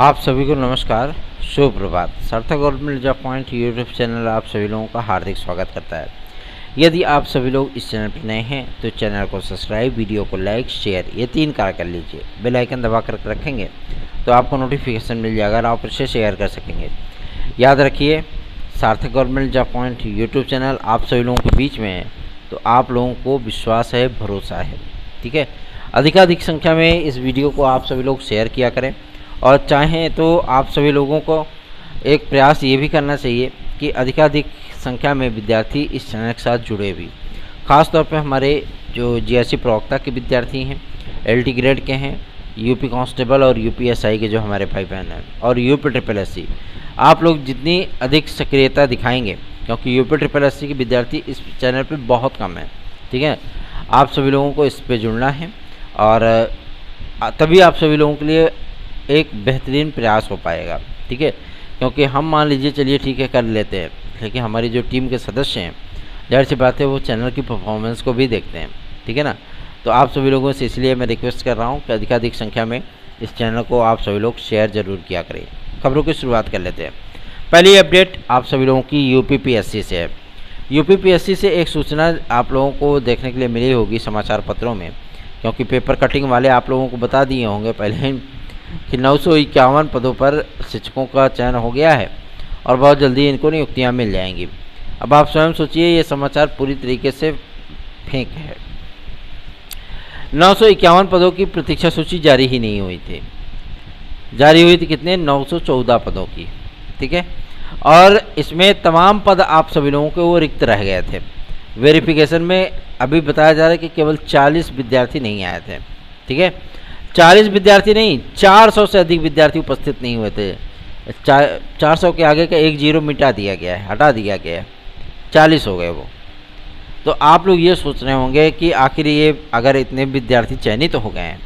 आप सभी को नमस्कार, शुभ प्रभात। सार्थक government job point YouTube channel आप सभी लोगों का हार्दिक स्वागत करता है। यदि आप सभी लोग इस चैनल पर नए हैं तो चैनल को सब्सक्राइब, वीडियो को लाइक, शेयर ये 3 कार्य कर लीजिए। बेल आइकन दबा कर रखेंगे तो आपको नोटिफिकेशन मिल जाएगा और आप इसे शेयर कर सकेंगे। याद रखिए, सार्थक government job point YouTube channel आप सभी लोगों के बीच में है, तो आप लोगों को विश्वास है, भरोसा है। ठीक है, अधिकाधिक संख्या में इस वीडियो को आप सभी लोग शेयर किया करें। और चाहें तो आप सभी लोगों को एक प्रयास ये भी करना चाहिए कि अधिकाधिक संख्या में विद्यार्थी इस चैनल के साथ जुड़े भी। ख़ास तौर पे हमारे जो जीएससी प्रवक्ता के विद्यार्थी हैं, एलटी ग्रेड के हैं, यूपी कांस्टेबल और यूपीएसआई के जो हमारे भाई बहन हैं, और यूपी ट्रिपल एससी, आप लोग जितनी अधिक सक्रियता दिखाएंगे, क्योंकि यूपी ट्रिपल एससी के विद्यार्थी इस चैनल पर बहुत कम है। ठीक है, आप सभी लोगों को इस पर जुड़ना है और तभी आप सभी लोगों के लिए एक बेहतरीन प्रयास हो पाएगा। ठीक है, क्योंकि हम मान लीजिए चलिए ठीक है कर लेते हैं, लेकिन हमारी जो टीम के सदस्य हैं, जाहिर सी बात है वो चैनल की परफॉर्मेंस को भी देखते हैं। ठीक है ना, तो आप सभी लोगों से इसलिए मैं रिक्वेस्ट कर रहा हूँ कि अधिकाधिक संख्या में इस चैनल को आप सभी लोग शेयर ज़रूर किया करें। खबरों की शुरुआत कर लेते हैं। पहली अपडेट आप सभी लोगों की यूपीपीएससी से है। यूपीपीएससी से एक सूचना आप लोगों को देखने के लिए मिली होगी समाचार पत्रों में, क्योंकि पेपर कटिंग वाले आप लोगों को बता दिए होंगे पहले ही कि 951 पदों पर शिक्षकों का चयन हो गया है और बहुत जल्दी इनको नियुक्तियां मिल जाएंगी। अब आप स्वयं सोचिए, ये समाचार पूरी तरीके से फेक है। 951 पदों की प्रतीक्षा सूची जारी ही नहीं हुई थी। जारी हुई थी कितने? 914 पदों की। ठीक है, और इसमें तमाम पद आप सभी लोगों के वो रिक्त रह गए थे। वेरिफिकेशन में अभी बताया जा रहा है कि केवल 40 विद्यार्थी नहीं आए थे। ठीक है, 40 विद्यार्थी नहीं, 400 से अधिक विद्यार्थी उपस्थित नहीं हुए थे। 400 के आगे का एक जीरो मिटा दिया गया है, हटा दिया गया है, 40 हो गए वो। तो आप लोग ये सोच रहे होंगे कि आखिर ये अगर इतने विद्यार्थी चयनित हो गए हैं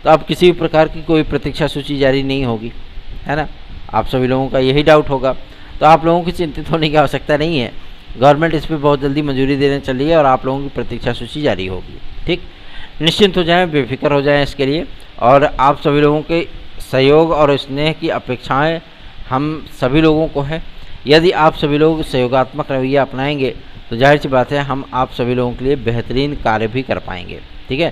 तो अब किसी भी प्रकार की कोई प्रतीक्षा सूची जारी नहीं होगी, है ना। आप सभी लोगों का यही डाउट होगा। तो आप लोगों की चिंतित होने की आवश्यकता नहीं है। गवर्नमेंट इस पर बहुत जल्दी मंजूरी देने चल रही है और आप लोगों की प्रतीक्षा सूची जारी होगी। ठीक, निश्चिंत हो जाएं, बेफिक्र हो जाएं इसके लिए। और आप सभी लोगों के सहयोग और स्नेह की अपेक्षाएं हम सभी लोगों को है। यदि आप सभी लोग सहयोगात्मक रवैया अपनाएंगे तो जाहिर सी बात है हम आप सभी लोगों के लिए बेहतरीन कार्य भी कर पाएंगे। ठीक है,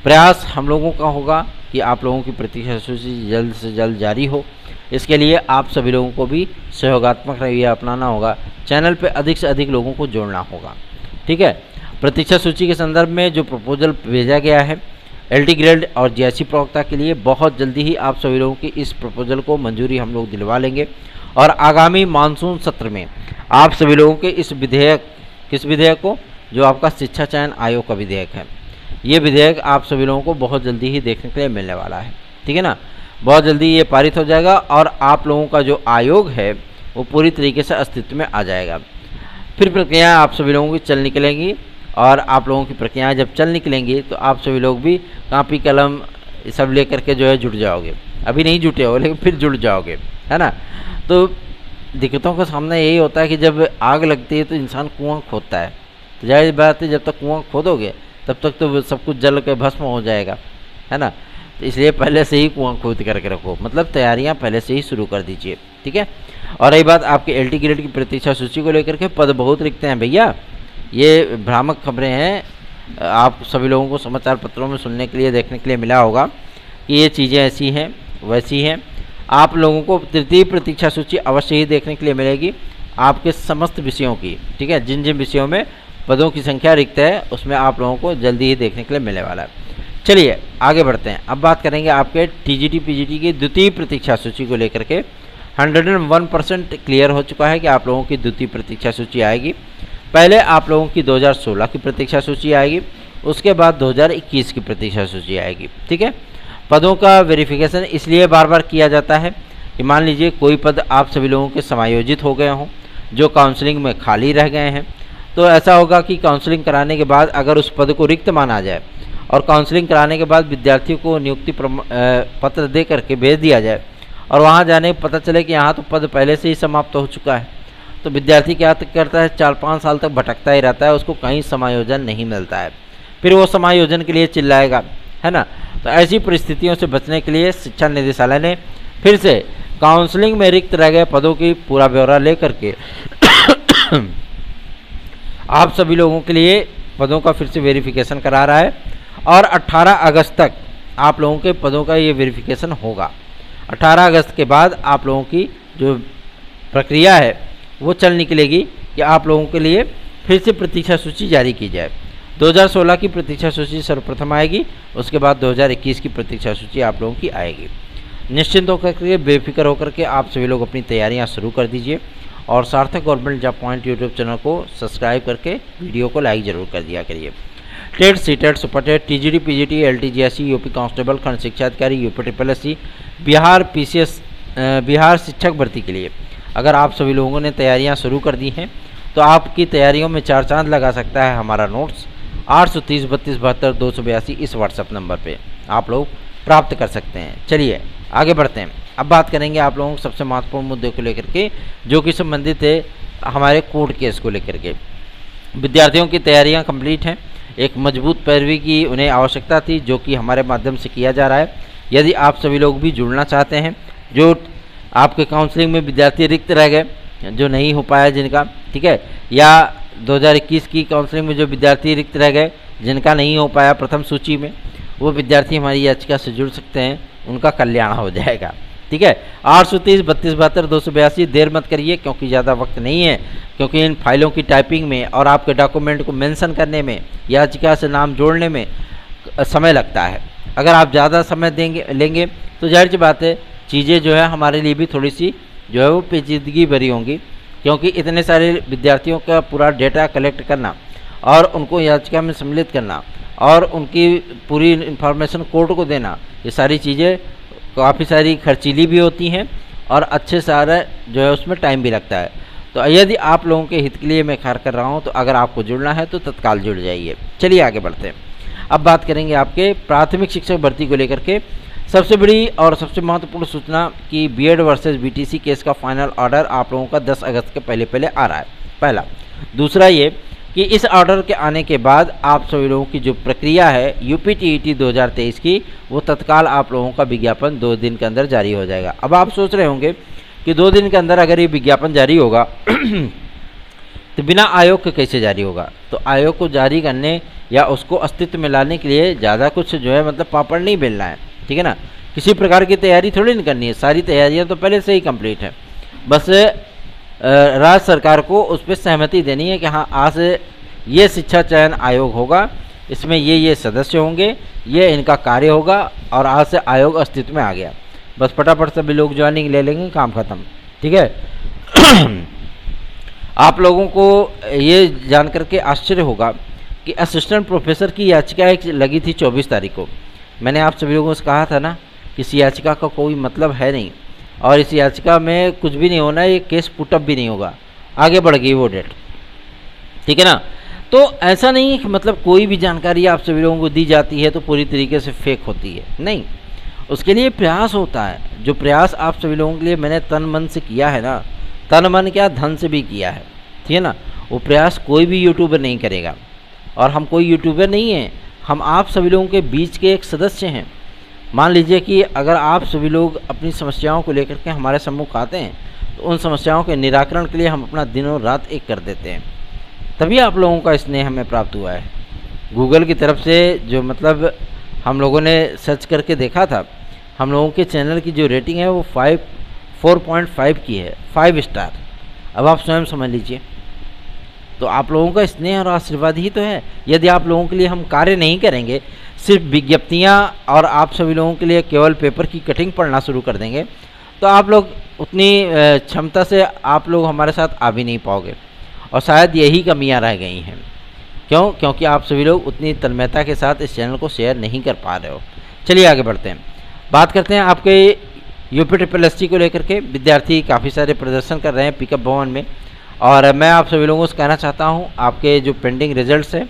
प्रयास हम लोगों का होगा कि आप लोगों की प्रतीक्षा सूची जल्द से जल्द जारी हो। इसके लिए आप सभी लोगों को भी सहयोगात्मक रवैया अपनाना होगा। चैनल पर अधिक से अधिक लोगों को जोड़ना होगा। ठीक है, प्रतीक्षा सूची के संदर्भ में जो प्रपोजल भेजा गया है एलटी ग्रेड और जीएससी प्रवक्ता के लिए, बहुत जल्दी ही आप सभी लोगों की इस प्रपोजल को मंजूरी हम लोग दिलवा लेंगे और आगामी मानसून सत्र में आप सभी लोगों के इस विधेयक, किस विधेयक को, जो आपका शिक्षा चयन आयोग का विधेयक है, ये विधेयक आप सभी लोगों को बहुत जल्दी ही देखने के लिए मिलने वाला है। ठीक है ना, बहुत जल्दी ये पारित हो जाएगा और आप लोगों का जो आयोग है वो पूरी तरीके से अस्तित्व में आ जाएगा। फिर प्रक्रियाएँ आप सभी लोगों की चल निकलेंगी और आप लोगों की प्रक्रियाएं जब चल निकलेंगी तो आप सभी लोग भी कापी कलम सब लेकर के जो है जुट जाओगे। अभी नहीं जुटे हो लेकिन फिर जुट जाओगे, है ना। तो दिक्कतों का सामना यही होता है कि जब आग लगती है तो इंसान कुआं खोदता है। तो जाहिर बात है जब तक कुआं खोदोगे तब तक तो सब कुछ जल के भस्म हो जाएगा, है ना। तो इसलिए पहले से ही कुआं खोद करके रखो, मतलब तैयारियाँ पहले से ही शुरू कर दीजिए। ठीक है, और रही बात आपके एलटी ग्रेड की प्रतीक्षा सूची को लेकर के, पद बहुत रिक्त हैं भैया। ये भ्रामक खबरें हैं, आप सभी लोगों को समाचार पत्रों में सुनने के लिए, देखने के लिए मिला होगा कि ये चीज़ें ऐसी हैं वैसी हैं। आप लोगों को तृतीय प्रतीक्षा सूची अवश्य ही देखने के लिए मिलेगी आपके समस्त विषयों की। ठीक है, जिन जिन विषयों में पदों की संख्या रिक्त है उसमें आप लोगों को जल्दी ही देखने के लिए मिलने वाला है। चलिए आगे बढ़ते हैं। अब बात करेंगे आपके टीजीटी पीजीटी की द्वितीय प्रतीक्षा सूची को लेकर के। 101% क्लियर हो चुका है कि आप लोगों की द्वितीय प्रतीक्षा सूची आएगी। पहले आप लोगों की 2016 की प्रतीक्षा सूची आएगी, उसके बाद 2021 की प्रतीक्षा सूची आएगी। ठीक है, पदों का वेरिफिकेशन इसलिए बार बार किया जाता है कि मान लीजिए कोई पद आप सभी लोगों के समायोजित हो गए हों, जो काउंसलिंग में खाली रह गए हैं। तो ऐसा होगा कि काउंसलिंग कराने के बाद अगर उस पद को रिक्त माना जाए और काउंसलिंग कराने के बाद विद्यार्थियों को नियुक्ति पत्र दे करके भेज दिया जाए और वहाँ जाने पता चले कि यहाँ तो पद पहले से ही समाप्त हो चुका है, तो विद्यार्थी क्या करता है, 4-5 साल तक भटकता ही रहता है, उसको कहीं समायोजन नहीं मिलता है। फिर वो समायोजन के लिए चिल्लाएगा, है ना। तो ऐसी परिस्थितियों से बचने के लिए शिक्षा निदेशालय ने फिर से काउंसलिंग में रिक्त रह गए पदों की पूरा ब्यौरा लेकर के आप सभी लोगों के लिए पदों का फिर से वेरिफिकेशन करा रहा है और 18 अगस्त तक आप लोगों के पदों का ये वेरिफिकेशन होगा। 18 अगस्त के बाद आप लोगों की जो प्रक्रिया है वो चल निकलेगी कि आप लोगों के लिए फिर से प्रतीक्षा सूची जारी की जाए। 2016 की प्रतीक्षा सूची सर्वप्रथम आएगी, उसके बाद 2021 की प्रतीक्षा सूची आप लोगों की आएगी। निश्चिंत होकर के बेफिक्र होकर के आप सभी लोग अपनी तैयारियां शुरू कर दीजिए और Sarthak government job point YouTube channel को सब्सक्राइब करके वीडियो को लाइक जरूर कर दिया करिए। TET, CTET, super TET, TGT, PGT, LTGSC, UP constable, खंड शिक्षा अधिकारी, UP triple SC, Bihar PCS, Bihar शिक्षक भर्ती के लिए अगर आप सभी लोगों ने तैयारियां शुरू कर दी हैं तो आपकी तैयारियों में 4 चांद लगा सकता है हमारा नोट्स 830 32 72 282 इस व्हाट्सएप नंबर पे आप लोग प्राप्त कर सकते हैं। चलिए आगे बढ़ते हैं। अब बात करेंगे आप लोगों को सबसे महत्वपूर्ण मुद्दे को लेकर के जो कि संबंधित है हमारे कोर्ट केस को लेकर के। विद्यार्थियों की तैयारियां कंप्लीट हैं, एक मजबूत पैरवी की उन्हें आवश्यकता थी जो कि हमारे माध्यम से किया जा रहा है। यदि आप सभी लोग भी जुड़ना चाहते हैं, जो आपके काउंसलिंग में विद्यार्थी रिक्त रह गए, जो नहीं हो पाया जिनका, ठीक है, या 2021 की काउंसलिंग में जो विद्यार्थी रिक्त रह गए जिनका नहीं हो पाया प्रथम सूची में, वो विद्यार्थी हमारी याचिका से जुड़ सकते हैं, उनका कल्याण हो जाएगा। ठीक है, 830 32 72 282 देर मत करिए क्योंकि ज़्यादा वक्त नहीं है, क्योंकि इन फाइलों की टाइपिंग में और आपके डॉक्यूमेंट को मेंशन करने में, याचिका से नाम जोड़ने में समय लगता है। अगर आप ज़्यादा समय लेंगे तो जाहिर सी बात है चीज़ें जो है हमारे लिए भी थोड़ी सी जो है वो पेचीदगी भरी होंगी, क्योंकि इतने सारे विद्यार्थियों का पूरा डेटा कलेक्ट करना और उनको याचिका में सम्मिलित करना और उनकी पूरी इन्फॉर्मेशन कोर्ट को देना, ये सारी चीज़ें काफ़ी सारी खर्चीली भी होती हैं और अच्छे सारा जो है उसमें टाइम भी लगता है। तो यदि आप लोगों के हित के लिए मैं ख्याल कर रहा हूँ तो अगर आपको जुड़ना है तो तत्काल जुड़ जाइए। चलिए आगे बढ़ते हैं। अब बात करेंगे आपके प्राथमिक शिक्षक भर्ती को लेकर के। सबसे बड़ी और सबसे महत्वपूर्ण सूचना कि बीएड वर्सेस बीटीसी केस का फाइनल ऑर्डर आप लोगों का 10 अगस्त के पहले आ रहा है, पहला। दूसरा ये कि इस ऑर्डर के आने के बाद आप सभी लोगों की जो प्रक्रिया है यूपी टीईटी 2023 की, वो तत्काल आप लोगों का विज्ञापन 2 दिन के अंदर जारी हो जाएगा। अब आप सोच रहे होंगे कि 2 दिन के अंदर अगर ये विज्ञापन जारी होगा तो बिना आयोग के कैसे जारी होगा? तो आयोग को जारी करने या उसको अस्तित्व में लाने के लिए ज़्यादा कुछ जो है मतलब पापड़ नहीं बेलना है, ठीक है ना। किसी प्रकार की तैयारी थोड़ी नहीं करनी है, सारी तैयारियां तो पहले से ही कंप्लीट है। बस राज्य सरकार को उस पर सहमति देनी है कि हाँ आज से ये शिक्षा चयन आयोग होगा, इसमें ये सदस्य होंगे, ये इनका कार्य होगा और आज से आयोग अस्तित्व में आ गया। बस फटाफट सभी लोग ज्वाइनिंग ले लेंगे, काम खत्म, ठीक है। आप लोगों को ये जान करके आश्चर्य होगा कि असिस्टेंट प्रोफेसर की याचिका एक लगी थी 24 तारीख को। मैंने आप सभी लोगों से कहा था ना कि इस याचिका का कोई मतलब है नहीं और इस याचिका में कुछ भी नहीं होना है, ये केस पुटअप भी नहीं होगा। आगे बढ़ गई वो डेट, ठीक है ना। तो ऐसा नहीं है कि मतलब कोई भी जानकारी आप सभी लोगों को दी जाती है तो पूरी तरीके से फेक होती है, नहीं। उसके लिए प्रयास होता है, जो प्रयास आप सभी लोगों के लिए मैंने तन मन से किया है ना, तन मन क्या धन से भी किया है, ठीक है ना। वो प्रयास कोई भी यूट्यूबर नहीं करेगा और हम कोई यूट्यूबर नहीं हैं, हम आप सभी लोगों के बीच के एक सदस्य हैं। मान लीजिए कि अगर आप सभी लोग अपनी समस्याओं को लेकर के हमारे सम्मुख आते हैं तो उन समस्याओं के निराकरण के लिए हम अपना दिनों रात एक कर देते हैं, तभी आप लोगों का स्नेह हमें प्राप्त हुआ है। गूगल की तरफ से जो मतलब हम लोगों ने सर्च करके देखा था, हम लोगों के चैनल की जो रेटिंग है वो 4.5 की है, 5 स्टार। अब आप स्वयं समझ लीजिए, तो आप लोगों का स्नेह और आशीर्वाद ही तो है। यदि आप लोगों के लिए हम कार्य नहीं करेंगे, सिर्फ विज्ञप्तियाँ और आप सभी लोगों के लिए केवल पेपर की कटिंग पढ़ना शुरू कर देंगे तो आप लोग उतनी क्षमता से आप लोग हमारे साथ आ भी नहीं पाओगे और शायद यही कमियां रह गई हैं। क्यों? क्योंकि आप सभी लोग उतनी तन्मयता के साथ इस चैनल को शेयर नहीं कर पा रहे हो। चलिए आगे बढ़ते हैं, बात करते हैं आपके यूपी ट्रिपलएससी को लेकर के। विद्यार्थी काफ़ी सारे प्रदर्शन कर रहे हैं पिकअप भवन में और मैं आप सभी लोगों से कहना चाहता हूँ आपके जो पेंडिंग रिजल्ट्स हैं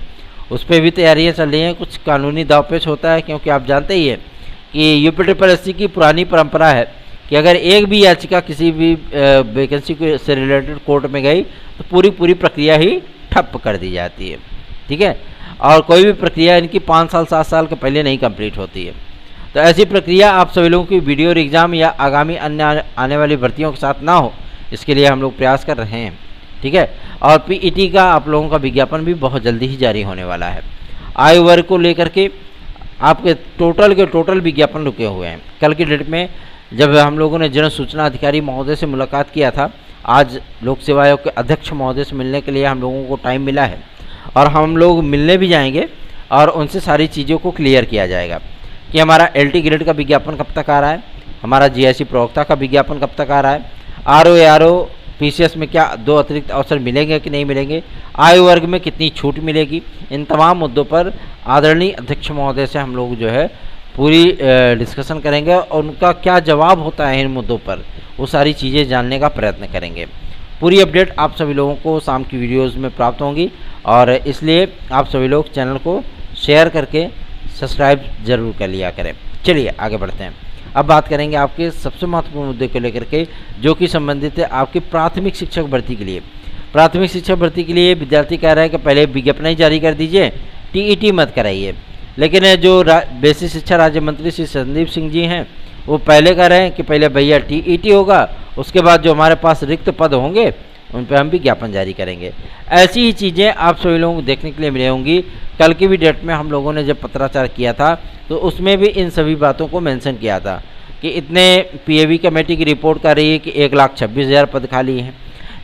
उस पर भी तैयारियाँ चल रही हैं। कुछ कानूनी दावपेच होता है क्योंकि आप जानते ही हैं कि यूपी ट्रिपलएससी की पुरानी परंपरा है कि अगर एक भी याचिका किसी भी वैकेंसी से रिलेटेड कोर्ट में गई तो पूरी प्रक्रिया ही ठप कर दी जाती है, ठीक है। और कोई भी प्रक्रिया इनकी 5 साल 7 साल के पहले नहीं कंप्लीट होती है। तो ऐसी प्रक्रिया आप सभी लोगों की वीडियो और एग्ज़ाम या आगामी अन्य आने वाली भर्तियों के साथ ना हो, इसके लिए हम लोग प्रयास कर रहे हैं। ठीक है, और पीईटी का आप लोगों का विज्ञापन भी बहुत जल्दी ही जारी होने वाला है। आयु वर्ग को लेकर के आपके टोटल विज्ञापन रुके हुए हैं। कल की डेट में जब हम लोगों ने जन सूचना अधिकारी महोदय से मुलाकात किया था, आज लोक सेवा आयोग के अध्यक्ष महोदय से मिलने के लिए हम लोगों को टाइम मिला है और हम लोग मिलने भी जाएंगे और उनसे सारी चीज़ों को क्लियर किया जाएगा कि हमारा एलटी ग्रेड का विज्ञापन कब तक आ रहा है, हमारा जीआईसी प्रवक्ता का विज्ञापन कब तक आ रहा है, आरओ पीसीएस में क्या 2 अतिरिक्त अवसर मिलेंगे कि नहीं मिलेंगे, आयु वर्ग में कितनी छूट मिलेगी। इन तमाम मुद्दों पर आदरणीय अध्यक्ष महोदय से हम लोग जो है पूरी डिस्कशन करेंगे और उनका क्या जवाब होता है इन मुद्दों पर, वो सारी चीज़ें जानने का प्रयत्न करेंगे। पूरी अपडेट आप सभी लोगों को शाम की वीडियोस में प्राप्त होंगी और इसलिए आप सभी लोग चैनल को शेयर करके सब्सक्राइब जरूर कर लिया करें। चलिए आगे बढ़ते हैं। अब बात करेंगे आपके सबसे महत्वपूर्ण मुद्दे को लेकर के, जो कि संबंधित है आपकी प्राथमिक शिक्षक भर्ती के लिए। प्राथमिक शिक्षक भर्ती के लिए विद्यार्थी कह रहा है कि पहले विज्ञापन ही जारी कर दीजिए, टीईटी मत कराइए। लेकिन जो बेसिक शिक्षा राज्य मंत्री श्री संदीप सिंह जी हैं, वो पहले कह रहे हैं कि पहले भैया टीईटी होगा, उसके बाद जो हमारे पास रिक्त पद होंगे उन पर हम विज्ञापन जारी करेंगे। ऐसी ही चीज़ें आप सभी लोगों को देखने के लिए मिली होंगी। कल की भी डेट में हम लोगों ने जब पत्राचार किया था तो उसमें भी इन सभी बातों को मेंशन किया था कि इतने पीएवी कमेटी की रिपोर्ट कर रही है कि 1,26,000 पद खाली हैं।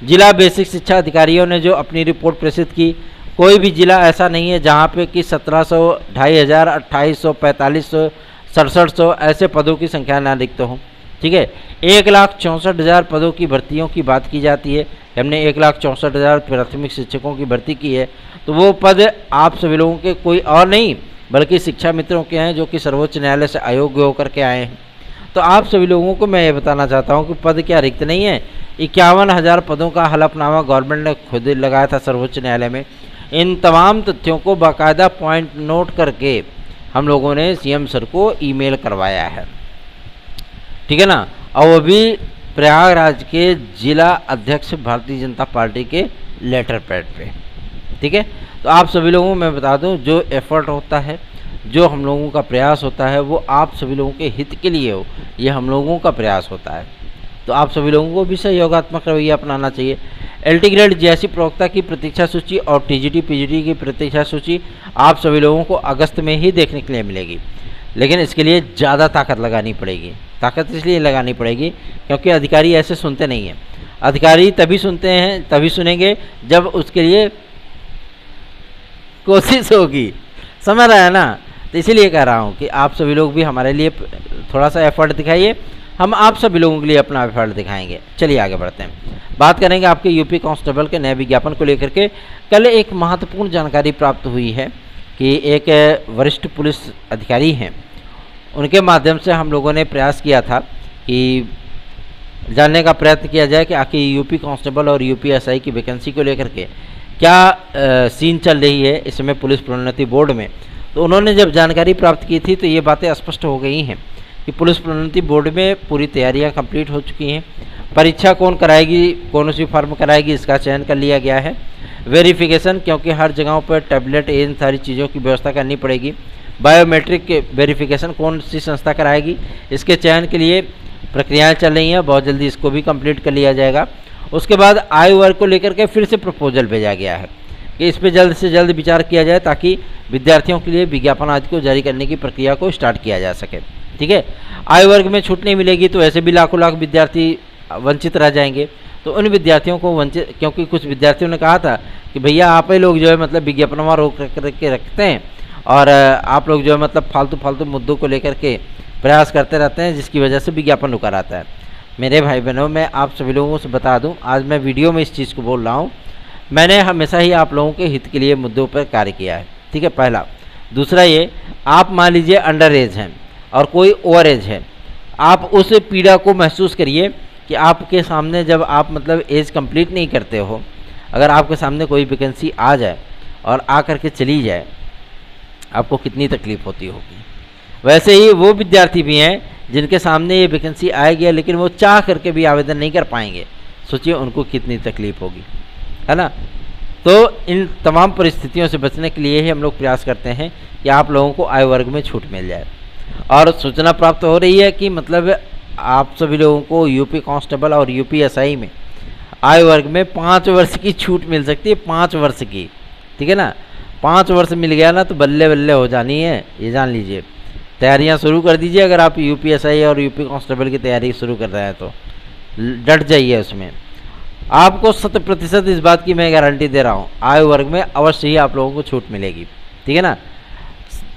जिला बेसिक शिक्षा अधिकारियों ने जो अपनी रिपोर्ट प्रेषित की, कोई भी जिला ऐसा नहीं है जहाँ पे कि 1,700, 2,500, 2,800, 4,500, 6,700 ऐसे पदों की संख्या ना रिक्त हो। ठीक है, 1,64,000 पदों की भर्तियों की बात की जाती है। हमने 1,64,000 प्राथमिक शिक्षकों की भर्ती की है, तो वो पद आप सभी लोगों के कोई और नहीं बल्कि शिक्षा मित्रों के हैं जो कि सर्वोच्च न्यायालय से अयोग्य होकर के आए हैं। तो आप सभी लोगों को मैं ये बताना चाहता हूँ कि पद क्या रिक्त नहीं है। 51,000 पदों का हलफनामा गवर्नमेंट ने खुद लगाया था सर्वोच्च न्यायालय में। इन तमाम तथ्यों को बाकायदा पॉइंट नोट करके हम लोगों ने सीएम सर को ईमेल करवाया है। ठीक है ना, और वो भी प्रयागराज के जिला अध्यक्ष भारतीय जनता पार्टी के लेटर पैड पे। ठीक है, तो आप सभी लोगों को मैं बता दूं, जो एफर्ट होता है, जो हम लोगों का प्रयास होता है, वो आप सभी लोगों के हित के लिए हो, ये हम लोगों का प्रयास होता है। तो आप सभी लोगों को भी सहयोगात्मक रवैया अपनाना चाहिए। एलटी ग्रेड जीआईसी प्रवक्ता की प्रतीक्षा सूची और टीजीटी पीजीटी की प्रतीक्षा सूची आप सभी लोगों को अगस्त में ही देखने के लिए मिलेगी, लेकिन इसके लिए ज़्यादा ताकत लगानी पड़ेगी। ताकत इसलिए लगानी पड़ेगी क्योंकि अधिकारी ऐसे सुनते नहीं हैं। अधिकारी तभी सुनते हैं, तभी सुनेंगे जब उसके लिए कोशिश होगी, समझ रहा है ना। तो इसीलिए कह रहा हूँ कि आप सभी लोग भी हमारे लिए थोड़ा सा एफर्ट दिखाइए, हम आप सभी लोगों के लिए अपना एफर्ट दिखाएंगे। चलिए आगे बढ़ते हैं। बात करेंगे आपके यूपी कांस्टेबल के नए विज्ञापन को लेकर के। कल एक महत्वपूर्ण जानकारी प्राप्त हुई है कि एक वरिष्ठ पुलिस अधिकारी हैं, उनके माध्यम से हम लोगों ने प्रयास किया था कि जानने का प्रयत्न किया जाए कि आखिर यूपी कांस्टेबल और यूपीएसआई की वैकेंसी को लेकर के क्या सीन चल रही है इस समय पुलिस प्रोन्नति बोर्ड में। तो उन्होंने जब जानकारी प्राप्त की थी तो ये बातें स्पष्ट हो गई हैं कि पुलिस प्रोन्नति बोर्ड में पूरी तैयारियां कंप्लीट हो चुकी हैं। परीक्षा कौन कराएगी, कौन सी फर्म कराएगी, इसका चयन कर लिया गया है। वेरिफिकेशन, क्योंकि हर जगहों पर टैबलेट इन सारी चीज़ों की व्यवस्था करनी पड़ेगी। बायोमेट्रिक वेरिफिकेशन कौन सी संस्था कराएगी, इसके चयन के लिए प्रक्रियाएं चल रही हैं, बहुत जल्दी इसको भी कंप्लीट कर लिया जाएगा। उसके बाद आयु वर्ग को लेकर के फिर से प्रपोजल भेजा गया है कि इस पर जल्द से जल्द विचार किया जाए ताकि विद्यार्थियों के लिए विज्ञापन आदि को जारी करने की प्रक्रिया को स्टार्ट किया जा सके। ठीक है, आयु वर्ग में छूट नहीं मिलेगी तो ऐसे भी लाखों लाख विद्यार्थी वंचित रह जाएंगे। तो उन विद्यार्थियों को वंचित, क्योंकि कुछ विद्यार्थियों ने कहा था कि भैया आप ही लोग जो है मतलब विज्ञापनवा रोक के रखते हैं और आप लोग जो है मतलब फालतू मुद्दों को लेकर के प्रयास करते रहते हैं, जिसकी वजह से विज्ञापन रुका रहता है। मेरे भाई बहनों, मैं आप सभी लोगों से बता दूं, आज मैं वीडियो में इस चीज़ को बोल रहा हूं, मैंने हमेशा ही आप लोगों के हित के लिए मुद्दों पर कार्य किया है। ठीक है, पहला। दूसरा ये, आप मान लीजिए अंडर एज हैं और कोई ओवर एज है, आप उस पीड़ा को महसूस करिए कि आपके सामने जब आप मतलब एज कंप्लीट नहीं करते हो, अगर आपके सामने कोई वैकेंसी आ जाए और आ करके चली जाए, आपको कितनी तकलीफ़ होती होगी। वैसे ही वो विद्यार्थी भी हैं जिनके सामने ये वैकेंसी आएगी लेकिन वो चाह करके भी आवेदन नहीं कर पाएंगे, सोचिए उनको कितनी तकलीफ़ होगी, है ना। तो इन तमाम परिस्थितियों से बचने के लिए ही हम लोग प्रयास करते हैं कि आप लोगों को आयु वर्ग में छूट मिल जाए। और सूचना प्राप्त हो रही है कि मतलब आप सभी लोगों को यूपी कांस्टेबल और यूपी एसआई में आयु वर्ग में 5 वर्ष की छूट मिल सकती है, 5 वर्ष की, ठीक है ना। 5 वर्ष मिल गया ना तो बल्ले बल्ले हो जानी है, ये जान लीजिए। तैयारियां शुरू कर दीजिए, अगर आप यूपी एसआई और यूपी कांस्टेबल की तैयारी शुरू कर रहे हैं तो डट जाइए उसमें। आपको 100% इस बात की मैं गारंटी दे रहा हूँ, आयु वर्ग में अवश्य ही आप लोगों को छूट मिलेगी, ठीक है ना।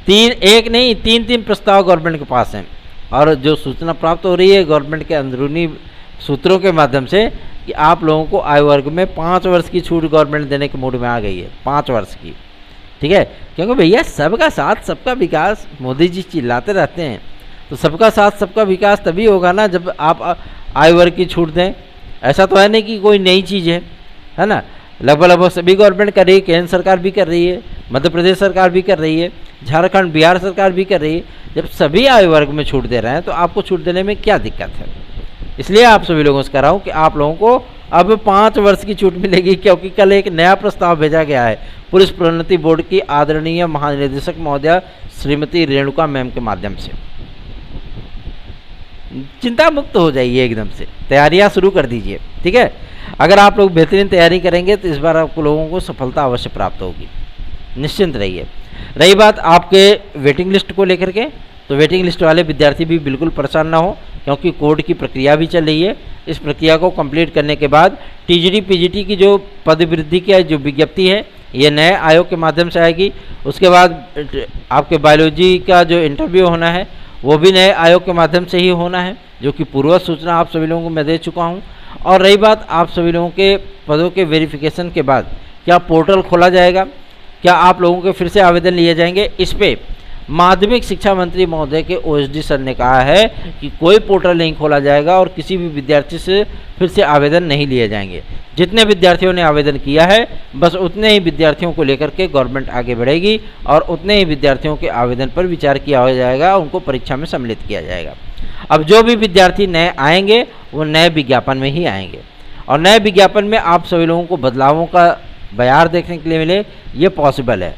एक नहीं 3 प्रस्ताव गवर्नमेंट के पास हैं, और जो सूचना प्राप्त हो रही है गवर्नमेंट के अंदरूनी सूत्रों के माध्यम से कि आप लोगों को आयु वर्ग में 5 वर्ष की छूट गवर्नमेंट देने के मूड में आ गई है, 5 वर्ष की, ठीक है। क्योंकि भैया सबका साथ सबका विकास, मोदी जी चिल्लाते रहते हैं, तो सबका साथ सबका विकास तभी होगा ना जब आप आयु वर्ग की छूट दें। ऐसा तो है नहीं कि कोई नई चीज़ है ना। लगभग सभी गवर्नमेंट कर रही है, केंद्र सरकार भी कर रही है, मध्य प्रदेश सरकार भी कर रही है, झारखंड बिहार सरकार भी कर रही है। जब सभी आयु वर्ग में छूट दे रहे हैं तो आपको छूट देने में क्या दिक्कत है। इसलिए आप सभी लोगों से कह रहा हूँ कि आप लोगों को अब 5 वर्ष की छूट मिलेगी, क्योंकि कल एक नया प्रस्ताव भेजा गया है पुलिस प्रोन्नति बोर्ड की आदरणीय महानिदेशक महोदया श्रीमती रेणुका मैम के माध्यम से। चिंता मुक्त हो जाइए, एकदम से तैयारियां शुरू कर दीजिए, ठीक है। अगर आप लोग बेहतरीन तैयारी करेंगे तो इस बार आपको लोगों को सफलता अवश्य प्राप्त होगी, निश्चिंत रहिए। रही बात आपके वेटिंग लिस्ट को लेकर के, तो वेटिंग लिस्ट वाले विद्यार्थी भी बिल्कुल परेशान ना हो, क्योंकि कोड की प्रक्रिया भी चल रही है। इस प्रक्रिया को कंप्लीट करने के बाद टीजीटी पीजीटी की जो पद वृद्धि की जो विज्ञप्ति है ये नए आयोग के माध्यम से आएगी। उसके बाद आपके बायोलॉजी का जो इंटरव्यू होना है वो भी नए आयोग के माध्यम से ही होना है, जो कि पूर्व सूचना आप सभी लोगों को मैं दे चुका हूं। और रही बात आप सभी लोगों के पदों के वेरिफिकेशन के बाद क्या पोर्टल खोला जाएगा, क्या आप लोगों के फिर से आवेदन लिए जाएंगे, इस पे माध्यमिक शिक्षा मंत्री महोदय के ओएसडी सर ने कहा है कि कोई पोर्टल नहीं खोला जाएगा और किसी भी विद्यार्थी से फिर से आवेदन नहीं लिए जाएंगे। जितने विद्यार्थियों ने आवेदन किया है बस उतने ही विद्यार्थियों को लेकर के गवर्नमेंट आगे बढ़ेगी और उतने ही विद्यार्थियों के आवेदन पर विचार किया हो जाएगा, उनको परीक्षा में सम्मिलित किया जाएगा। अब जो भी विद्यार्थी नए आएंगे वो नए विज्ञापन में ही आएंगे, और नए विज्ञापन में आप सभी लोगों को बदलावों का बयार देखने के लिए मिले, ये पॉसिबल है।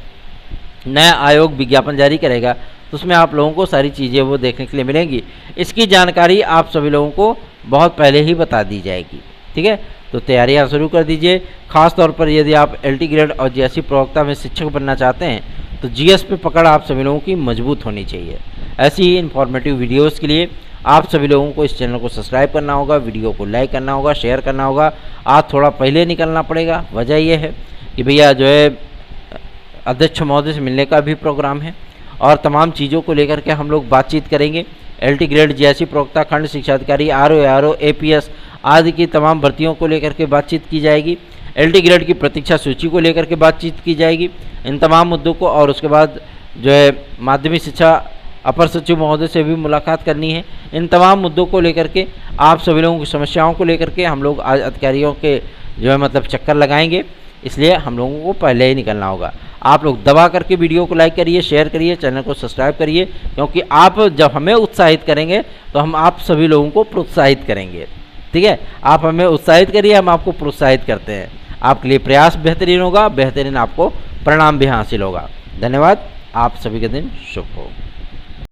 नया आयोग विज्ञापन जारी करेगा तो उसमें आप लोगों को सारी चीज़ें वो देखने के लिए मिलेंगी। इसकी जानकारी आप सभी लोगों को बहुत पहले ही बता दी जाएगी, ठीक है। तो तैयारियां शुरू कर दीजिए। खास तौर पर यदि आप एलटी ग्रेड और जीएससी प्रवक्ता में शिक्षक बनना चाहते हैं तो जीएस पे पकड़ आप सभी लोगों की मजबूत होनी चाहिए। ऐसी ही इन्फॉर्मेटिव वीडियोज़ के लिए आप सभी लोगों को इस चैनल को सब्सक्राइब करना होगा, वीडियो को लाइक करना होगा, शेयर करना होगा। आज थोड़ा पहले निकलना पड़ेगा, वजह यह है कि भैया जो है अध्यक्ष महोदय से मिलने का भी प्रोग्राम है और तमाम चीज़ों को लेकर के हम लोग बातचीत करेंगे। एलटी ग्रेड जीएससी प्रवक्ता, खंड शिक्षा अधिकारी, आरओ एपीएस आदि की तमाम भर्तियों को लेकर के बातचीत की जाएगी। एलटी ग्रेड की प्रतीक्षा सूची को लेकर के बातचीत की जाएगी, इन तमाम मुद्दों को। और उसके बाद जो है माध्यमिक शिक्षा अपर सचिव महोदय से भी मुलाकात करनी है। इन तमाम मुद्दों को लेकर के, आप सभी लोगों की समस्याओं को लेकर के हम लोग आज अधिकारियों के जो है मतलब चक्कर लगाएंगे, इसलिए हम लोगों को पहले ही निकलना होगा। आप लोग दबा करके वीडियो को लाइक करिए, शेयर करिए, चैनल को सब्सक्राइब करिए, क्योंकि आप जब हमें उत्साहित करेंगे तो हम आप सभी लोगों को प्रोत्साहित करेंगे, ठीक है। आप हमें उत्साहित करिए, हम आपको प्रोत्साहित करते हैं। आपके लिए प्रयास बेहतरीन होगा, बेहतरीन आपको परिणाम भी हासिल होगा। धन्यवाद। आप सभी का दिन शुभ हो।